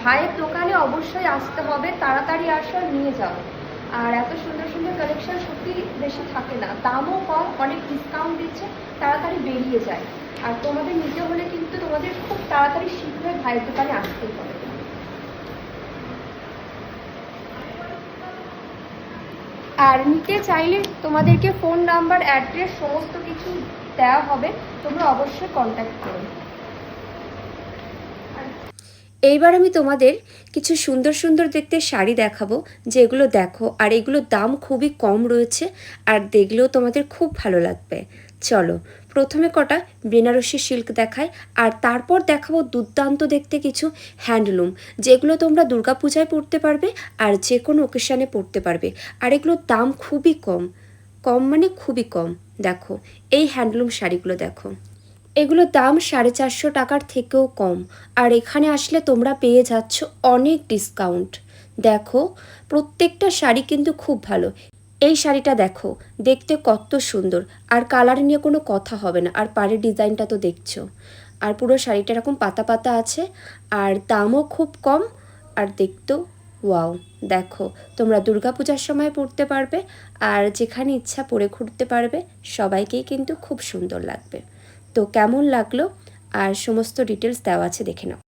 ভাইয়ের দোকানে অবশ্যই আসতে হবে, তাড়াতাড়ি আসো, নিয়ে যাও। আর এত সুন্দর সুন্দর কালেকশন সত্যি বেশি থাকে না, দামও কম, অনেক ডিসকাউন্ট দিচ্ছে, তাড়াতাড়ি বেরিয়ে যায়। আর তোমাদের নিতে হলে কিন্তু তোমাদের খুব তাড়াতাড়ি শীঘ্রই ভাইয়ের দোকানে আসতেই হবে। আর নিতে চাইলে তোমাদেরকে ফোন নাম্বার, অ্যাড্রেস সমস্ত কিছু দেওয়া হবে, তোমরা অবশ্যই কন্ট্যাক্ট করো। এইবার আমি তোমাদের কিছু সুন্দর সুন্দর দেখতে শাড়ি দেখাবো, যেগুলো দেখো আর এগুলোর দাম খুবই কম রয়েছে আর দেখলেও তোমাদের খুব ভালো লাগবে। চলো প্রথমে কটা বেনারসি সিল্ক দেখাই, আর তারপর দেখাবো দুর্দান্ত দেখতে কিছু হ্যান্ডলুম, যেগুলো তোমরা দুর্গাপূজায় পরতে পারবে আর যে কোনো ওকেশানে পরতে পারবে। আর এগুলোর দাম খুবই কম, কম মানে খুবই কম। দেখো এই হ্যান্ডলুম শাড়িগুলো দেখো, এগুলোর দাম 450 টাকার থেকেও কম। আর এখানে আসলে তোমরা পেয়ে যাচ্ছ অনেক ডিসকাউন্ট। দেখো প্রত্যেকটা শাড়ি কিন্তু খুব ভালো। এই শাড়িটা দেখো, দেখতে কত সুন্দর, আর কালার নিয়ে কোনো কথা হবে না। আর পাড়ের ডিজাইনটা তো দেখছো, আর পুরো শাড়িটা এরকম পাতা পাতা আছে, আর দামও খুব কম, আর দেখতেও ওয়াও। দেখো তোমরা দুর্গাপূজার সময় পরতে পারবে, আর যেখানে ইচ্ছা পরে ঘুরতে পারবে, সবাইকেই কিন্তু খুব সুন্দর লাগবে। তো কেমন লাগলো আর সমস্ত ডিটেলস দেওয়া আছে, দেখে নাও।